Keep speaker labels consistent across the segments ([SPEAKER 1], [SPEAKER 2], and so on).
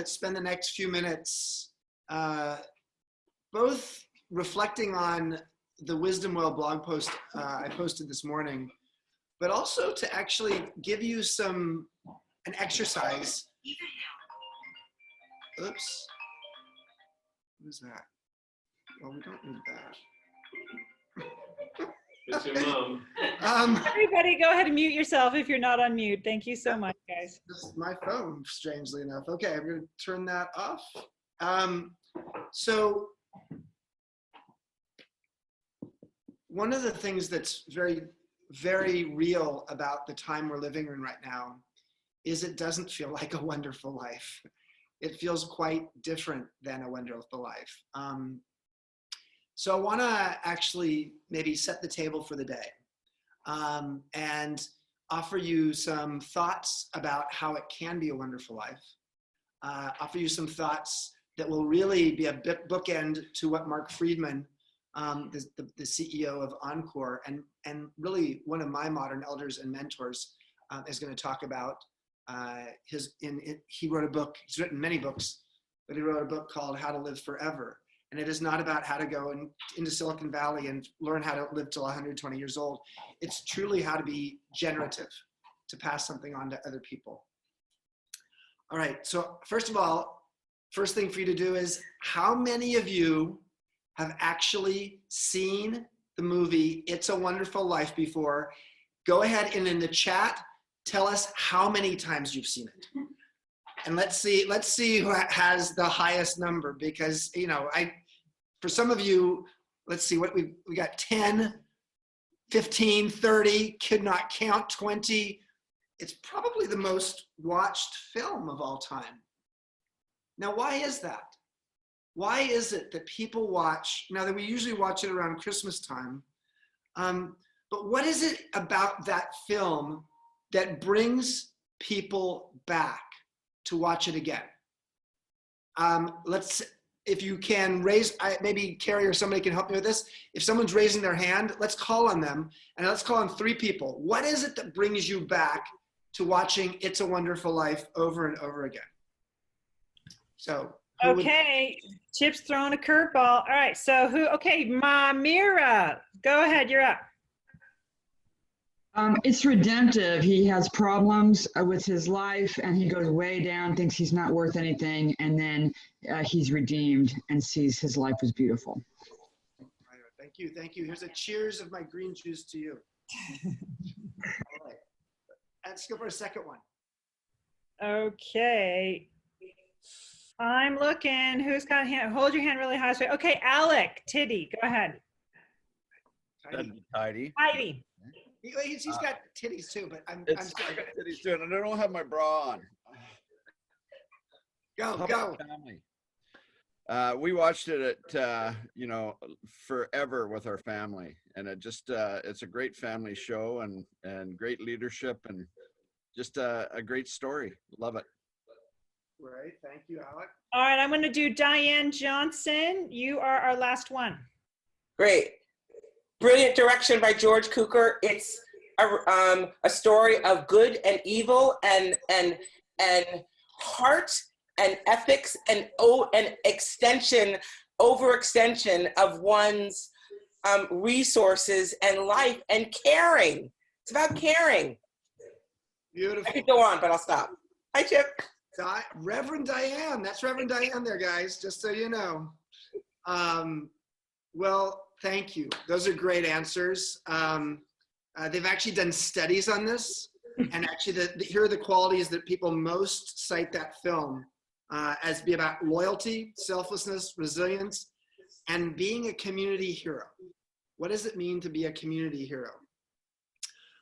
[SPEAKER 1] spend the next few minutes both reflecting on the Wisdom Well blog post I posted this morning, but also to actually give you an exercise. Oops. What is that? Well, we don't need that.
[SPEAKER 2] It's your mom.
[SPEAKER 3] Everybody go ahead and mute yourself if you're not on mute. Thank you so much, guys.
[SPEAKER 1] This is my phone, strangely enough. Okay, I'm going to turn that off. So one of the things that's very, very real about the time we're living in right now is it doesn't feel like a wonderful life. It feels quite different than a wonderful life. So I want to actually maybe set the table for the day and offer you some thoughts about how it can be a wonderful life. Offer you some thoughts that will really be a bookend to what Mark Friedman, the CEO of Encore, and really one of my modern elders and mentors, is going to talk about. He wrote a book. He's written many books, but he wrote a book called How to Live Forever. And it is not about how to go into Silicon Valley and learn how to live till 120 years old. It's truly how to be generative, to pass something on to other people. All right, so first of all, first thing for you to do is, how many of you have actually seen the movie It's a Wonderful Life before? Go ahead and in the chat, tell us how many times you've seen it. And let's see who has the highest number, because, you know, for some of you, let's see what we got 10, 15, 30, could not count, 20. It's probably the most watched film of all time. Now, why is that? Why is it that people watch, now that we usually watch it around Christmas time, but what is it about that film that brings people back to watch it again? If you can raise, maybe Carrie or somebody can help me with this. If someone's raising their hand, let's call on them, and let's call on 3 people. What is it that brings you back to watching It's a Wonderful Life over and over again? So.
[SPEAKER 3] Okay, Chip's throwing a curveball. All right, so okay, Mira, go ahead, you're up.
[SPEAKER 4] It's redemptive. He has problems with his life, and he goes way down, thinks he's not worth anything, and then he's redeemed and sees his life was beautiful.
[SPEAKER 1] Thank you, thank you. Here's a cheers of my green juice to you. All right, let's go for a second one.
[SPEAKER 3] Okay, I'm looking. Who's got a hand? Hold your hand really high. Okay, Alec Tiddy, go ahead.
[SPEAKER 5] That'd be tidy.
[SPEAKER 3] Heidi.
[SPEAKER 1] He's got titties too, but I'm sorry.
[SPEAKER 5] I got titties too, and I don't have my bra on.
[SPEAKER 1] Go.
[SPEAKER 5] Family. We watched it at forever with our family, and it's a great family show and great leadership and just a great story. Love it.
[SPEAKER 1] Right. Thank you, Alec.
[SPEAKER 3] All right, I'm going to do Diane Johnson. You are our last one.
[SPEAKER 6] Great. Brilliant direction by George Cukor. It's a story of good and evil and heart and ethics and overextension of one's resources and life and caring. It's about caring.
[SPEAKER 1] Beautiful.
[SPEAKER 6] I could go on, but I'll stop. Hi, Chip.
[SPEAKER 1] Reverend Diane. That's Reverend Diane there, guys, just so you know. Well, thank you. Those are great answers. They've actually done studies on this, and actually here are the qualities that people most cite that film as be about: loyalty, selflessness, resilience, and being a community hero. What does it mean to be a community hero?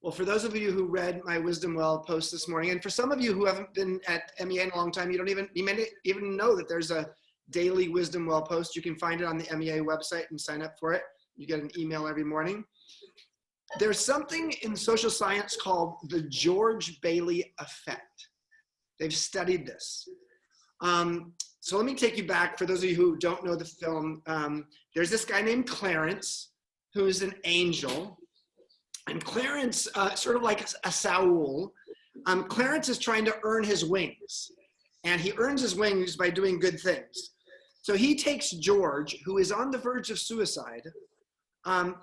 [SPEAKER 1] Well, for those of you who read my Wisdom Well post this morning, and for some of you who haven't been at MEA in a long time, you may even know that there's a daily Wisdom Well post. You can find it on the MEA website and sign up for it. You get an email every morning. There's something in social science called the George Bailey effect. They've studied this. So let me take you back. For those of you who don't know the film, there's this guy named Clarence, who's an angel. And Clarence, sort of like a Saul, Clarence is trying to earn his wings. and he earns his wings by doing good things. So he takes George, who is on the verge of suicide, and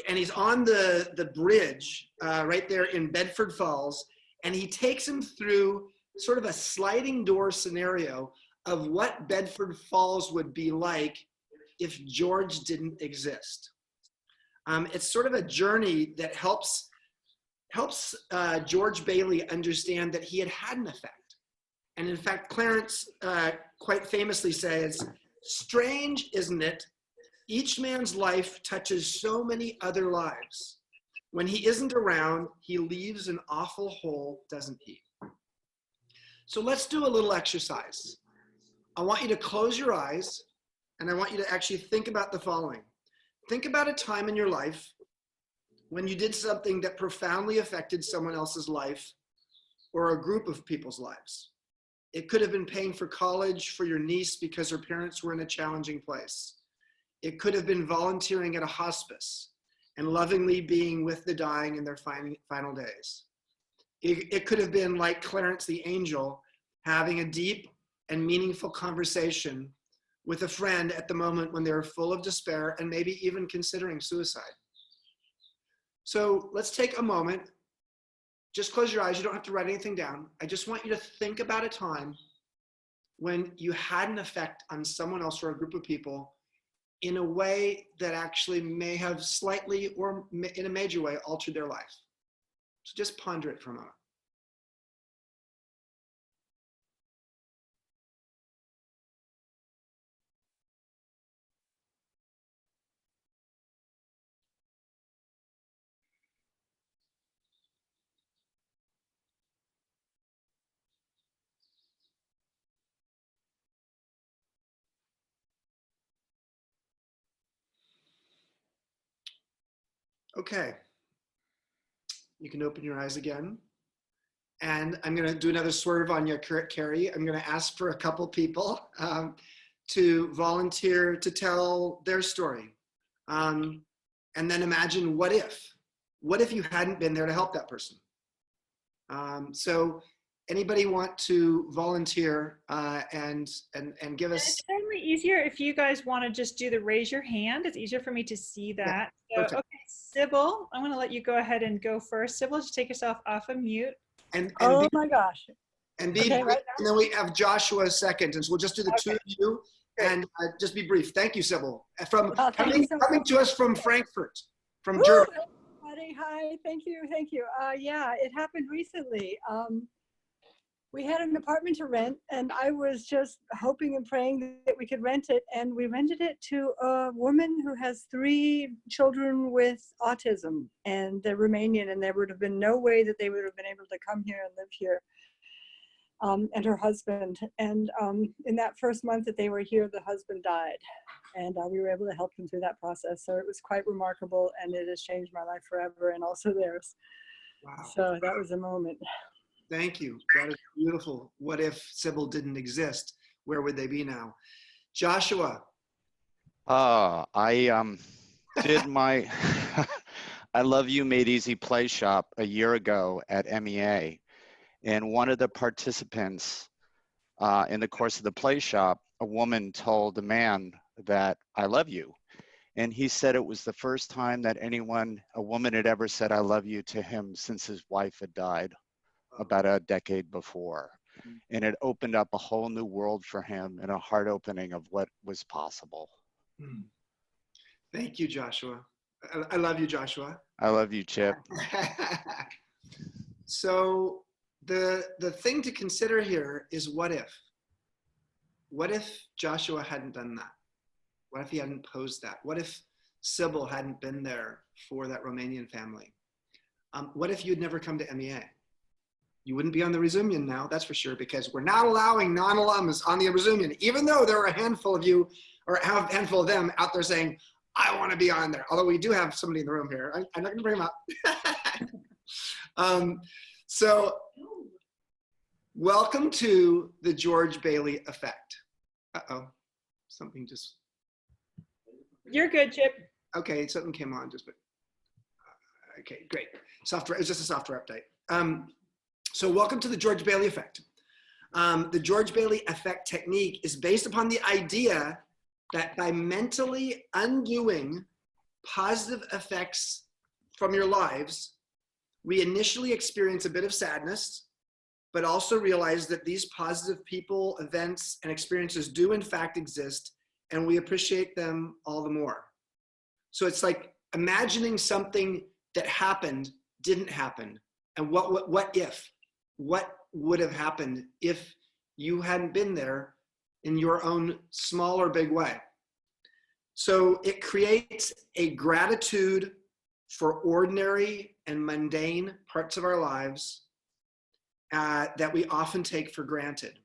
[SPEAKER 1] he's on the bridge right there in Bedford Falls, and he takes him through sort of a sliding door scenario of what Bedford Falls would be like if George didn't exist. It's sort of a journey that helps George Bailey understand that he had an effect. And in fact, Clarence quite famously says, "Strange, isn't it? Each man's life touches so many other lives. When he isn't around, he leaves an awful hole, doesn't he?" So let's do a little exercise. I want you to close your eyes, and I want you to actually think about the following. Think about a time in your life when you did something that profoundly affected someone else's life or a group of people's lives. It could have been paying for college for your niece because her parents were in a challenging place. It could have been volunteering at a hospice and lovingly being with the dying in their final days. It could have been like Clarence the angel, having a deep and meaningful conversation with a friend at the moment when they were full of despair and maybe even considering suicide. So let's take a moment. Just close your eyes. You don't have to write anything down. I just want you to think about a time when you had an effect on someone else or a group of people in a way that actually may have slightly or in a major way altered their life. So just ponder it for a moment. Okay. You can open your eyes again. And I'm going to do another swerve on you, Carrie. I'm going to ask for a couple people to volunteer to tell their story. And then imagine what if you hadn't been there to help that person? So anybody want to volunteer and give us?
[SPEAKER 3] It's probably easier if you guys want to just do the raise your hand. It's easier for me to see that.
[SPEAKER 1] Yeah,
[SPEAKER 3] So,
[SPEAKER 1] okay.
[SPEAKER 3] okay, Sybil, I'm going to let you go ahead and go first. Sybil, just take yourself off of mute.
[SPEAKER 1] And
[SPEAKER 2] Oh
[SPEAKER 1] be,
[SPEAKER 2] my gosh.
[SPEAKER 1] and be
[SPEAKER 2] Okay,
[SPEAKER 1] brief,
[SPEAKER 2] right
[SPEAKER 1] and then we have Joshua second, and so we'll just do the two of you, and just be brief. Thank you, Sybil. From
[SPEAKER 2] Well, thank you so
[SPEAKER 1] coming
[SPEAKER 2] much.
[SPEAKER 1] to us from Frankfurt, from
[SPEAKER 2] Woo!
[SPEAKER 1] Germany.
[SPEAKER 2] Everybody, hi, thank you, thank you. Yeah, it happened recently. We had an apartment to rent, and I was just hoping and praying that we could rent it, and we rented it to a woman who has 3 children with autism, and they're Romanian, and there would have been no way that they would have been able to come here and live here. And her husband. And in that first month that they were here, the husband died. And we were able to help them through that process. So it was quite remarkable, and it has changed my life forever, and also theirs.
[SPEAKER 1] Wow.
[SPEAKER 2] So that was a moment.
[SPEAKER 1] Thank you. That is beautiful. What if Sybil didn't exist? Where would they be now? Joshua.
[SPEAKER 7] I did my I Love You Made Easy Play Shop a year ago at MEA. And one of the participants in the course of the play shop, a woman told a man that I love you. And he said it was the first time that a woman had ever said I love you to him since his wife had died about a decade before. And it opened up a whole new world for him and a heart opening of what was possible.
[SPEAKER 1] Thank you, Joshua. I love you, Joshua.
[SPEAKER 7] I love you, Chip.
[SPEAKER 1] So the thing to consider here is what if? What if Joshua hadn't done that? What if he hadn't posed that? What if Sybil hadn't been there for that Romanian family? What if you'd never come to MEA? You wouldn't be on the Resumian now, that's for sure, because we're not allowing non-alums on the Resumian, even though there are a handful of you, or a handful of them out there saying, I want to be on there. Although we do have somebody in the room here. I'm not going to bring them up. So welcome to the George Bailey effect. Uh-oh, something just.
[SPEAKER 3] You're good, Chip.
[SPEAKER 1] Okay, something came on just, but okay, great. Software, it's just a software update. So welcome to the George Bailey effect. The George Bailey effect technique is based upon the idea that by mentally undoing positive effects from your lives, we initially experience a bit of sadness, but also realize that these positive people, events, and experiences do in fact exist, and we appreciate them all the more. So it's like imagining something that happened didn't happen, and what if? What would have happened if you hadn't been there in your own small or big way? So it creates a gratitude for ordinary and mundane parts of our lives that we often take for granted.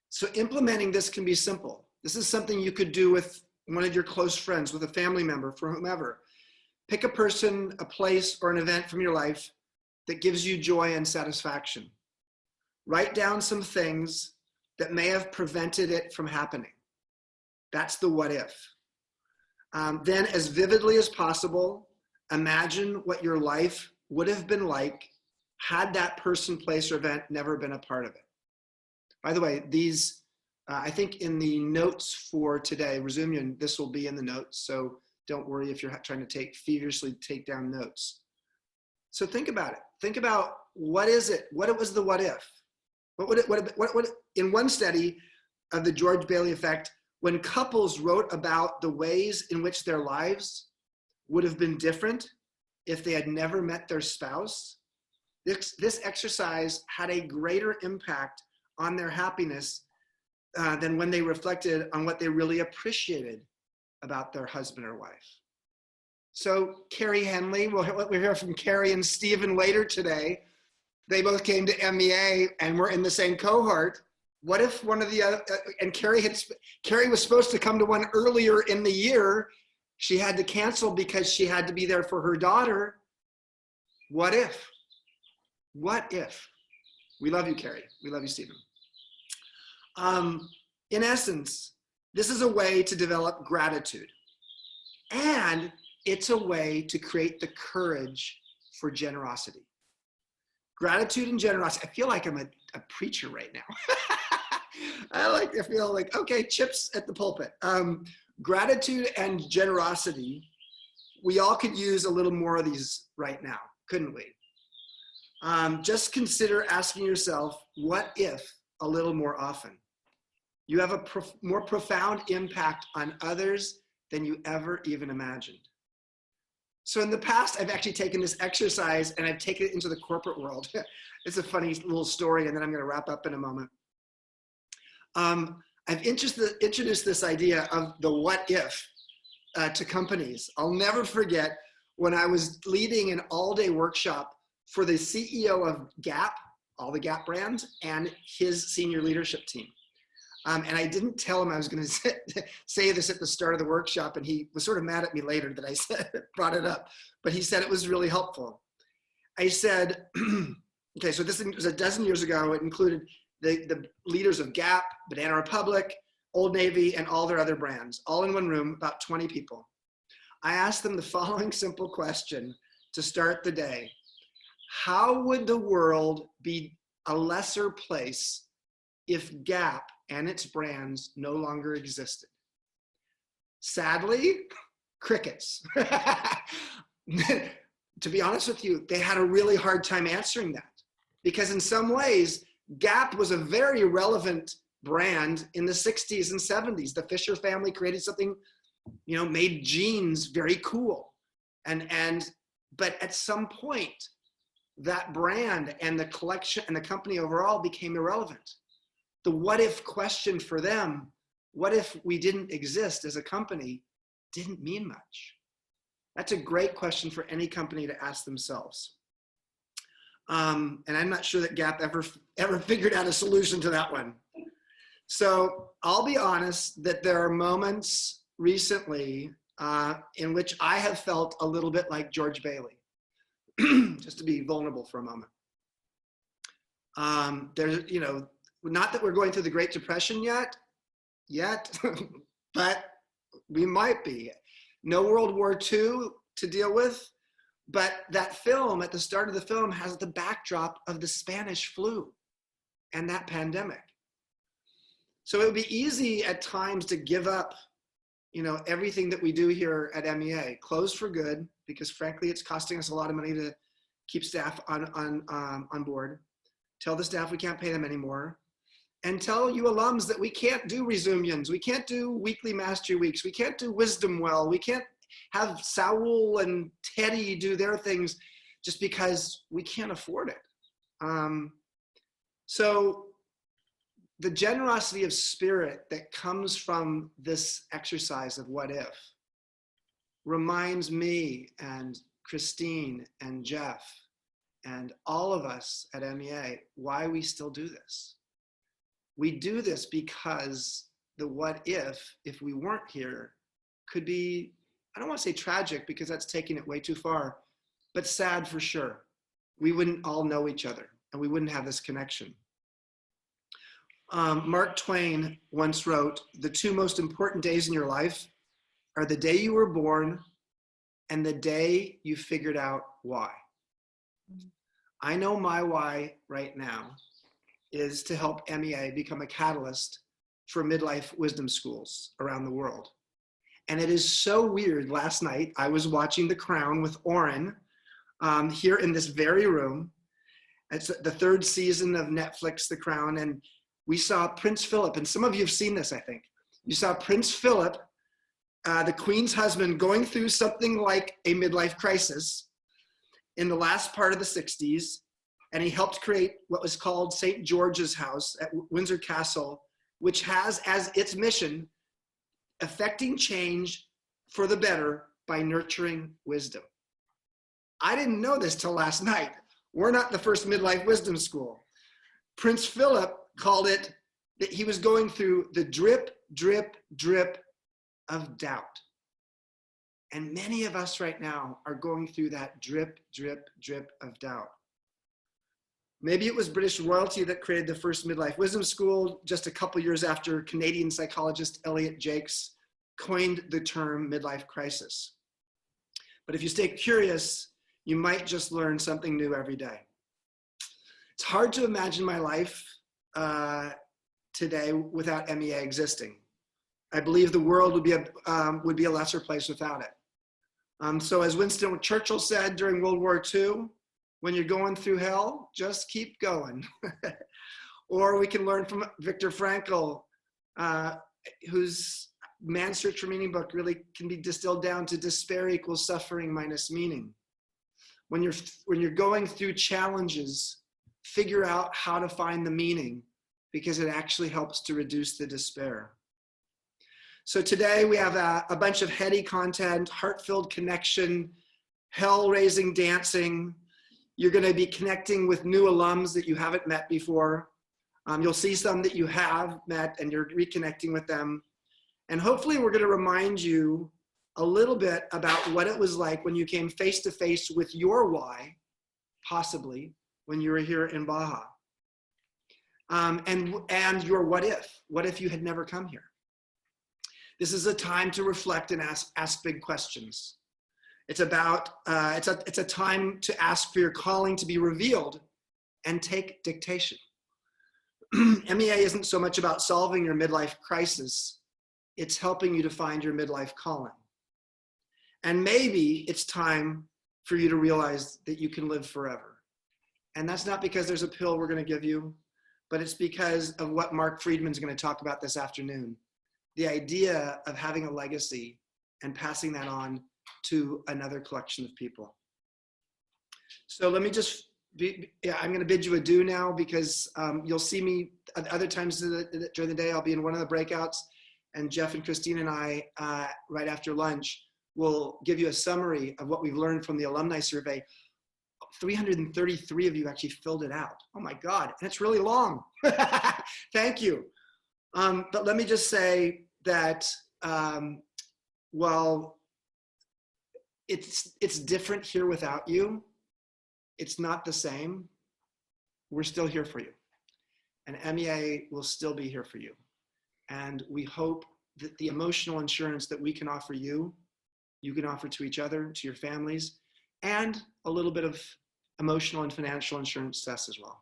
[SPEAKER 1] So implementing this can be simple. This is something you could do with one of your close friends, with a family member, for whomever. Pick a person, a place, or an event from your life that gives you joy and satisfaction. Write down some things that may have prevented it from happening. That's the what if. Then, as vividly as possible, imagine what your life would have been like had that person, place, or event never been a part of it. By the way, these, I think in the notes for today, Resumion, this will be in the notes, so don't worry if you're trying to feverishly take down notes. So think about it. Think about what is it? What was the what if? What in one study of the George Bailey effect, when couples wrote about the ways in which their lives would have been different if they had never met their spouse, this exercise had a greater impact on their happiness than when they reflected on what they really appreciated about their husband or wife. So Carrie Henley, we'll hear from Carrie and Stephen later today. They both came to MEA and were in the same cohort. What if one of the other, and Carrie was supposed to come to one earlier in the year. She had to cancel because she had to be there for her daughter. What if? What if? We love you, Carrie. We love you, Stephen. In essence, this is a way to develop gratitude. And it's a way to create the courage for generosity. Gratitude and generosity. I feel like I'm a preacher right now. I feel like, okay, chips at the pulpit. Gratitude and generosity, we all could use a little more of these right now, couldn't we? Just consider asking yourself, what if a little more often? You have a more profound impact on others than you ever even imagined. So in the past, I've actually taken this exercise and I've taken it into the corporate world. It's a funny little story, and then I'm going to wrap up in a moment. I've introduced this idea of the what if to companies. I'll never forget when I was leading an all-day workshop for the CEO of Gap, all the Gap brands, and his senior leadership team. And I didn't tell him I was going to say this at the start of the workshop, and he was sort of mad at me later that I brought it up, but he said it was really helpful. I said, okay, so this was a dozen years ago. It included the leaders of Gap, Banana Republic, Old Navy, and all their other brands, all in one room, about 20 people. I asked them the following simple question to start the day. How would the world be a lesser place if Gap and its brands no longer existed? Sadly, crickets. To be honest with you, they had a really hard time answering that, because in some ways, Gap was a very relevant brand in the 60s and 70s. The Fisher family created something, made jeans very cool. But at some point, that brand and the collection and the company overall became irrelevant. The what if question for them, what if we didn't exist as a company, didn't mean much. That's a great question for any company to ask themselves. And I'm not sure that Gap ever figured out a solution to that one. So I'll be honest that there are moments recently in which I have felt a little bit like George Bailey, just to be vulnerable for a moment. There's, not that we're going through the Great Depression yet, but we might be. No World War II to deal with, but that film, at the start of the film, has the backdrop of the Spanish flu. and that pandemic. So it would be easy at times to give up, everything that we do here at MEA, close for good, because frankly, it's costing us a lot of money to keep staff on board. Tell the staff we can't pay them anymore. And tell you alums that we can't do resumions. We can't do weekly mastery weeks. We can't do Wisdom Well. We can't have Saul and Teddy do their things just because we can't afford it. So the generosity of spirit that comes from this exercise of what if reminds me and Christine and Jeff and all of us at MEA why we still do this. We do this because the what if we weren't here, could be, I don't want to say tragic because that's taking it way too far, but sad for sure. We wouldn't all know each other and we wouldn't have this connection. Mark Twain once wrote, "The two most important days in your life are the day you were born and the day you figured out why." I know my why right now is to help MEA become a catalyst for midlife wisdom schools around the world. And it is so weird. Last night, I was watching The Crown with Oren here in this very room. It's the third season of Netflix, The Crown, and we saw Prince Philip, and some of you have seen this, I think. You saw Prince Philip, the Queen's husband, going through something like a midlife crisis in the last part of the 60s, and he helped create what was called St. George's House at Windsor Castle, which has as its mission affecting change for the better by nurturing wisdom. I didn't know this till last night. We're not the first midlife wisdom school. Prince Philip called it that he was going through the drip, drip, drip of doubt. And many of us right now are going through that drip, drip, drip of doubt. Maybe it was British royalty that created the first midlife wisdom school just a couple years after Canadian psychologist Elliot Jakes coined the term midlife crisis. But if you stay curious, you might just learn something new every day. It's hard to imagine my life today without MEA existing. I believe the world would be a lesser place without it. So as Winston Churchill said during World War II, when you're going through hell, just keep going. Or we can learn from Viktor Frankl, whose Man's Search for Meaning book really can be distilled down to despair equals suffering minus meaning. When you're going through challenges, figure out how to find the meaning, because it actually helps to reduce the despair. So today we have a bunch of heady content, heart-filled connection, hell-raising dancing. You're going to be connecting with new alums that you haven't met before. You'll see some that you have met and you're reconnecting with them. And hopefully we're going to remind you a little bit about what it was like when you came face to face with your why, possibly when you were here in Baja. And your what if you had never come here? This is a time to reflect and ask big questions. It's about, it's a time to ask for your calling to be revealed and take dictation. MEA isn't so much about solving your midlife crisis. It's helping you to find your midlife calling. And maybe it's time for you to realize that you can live forever. And that's not because there's a pill we're going to give you, but it's because of what Mark Friedman's going to talk about this afternoon. The idea of having a legacy and passing that on to another collection of people. So let me just, I'm going to bid you adieu now, because you'll see me at other times during the day. I'll be in one of the breakouts, and Jeff and Christine and I, right after lunch, will give you a summary of what we've learned from the alumni survey. 333 of you actually filled it out. Oh my God, and it's really long. Thank you. But let me just say that, well, it's different here without you. It's not the same. We're still here for you. And MEA will still be here for you. And we hope that the emotional insurance that we can offer you, you can offer to each other, to your families, and a little bit of emotional and financial insurance to us as well.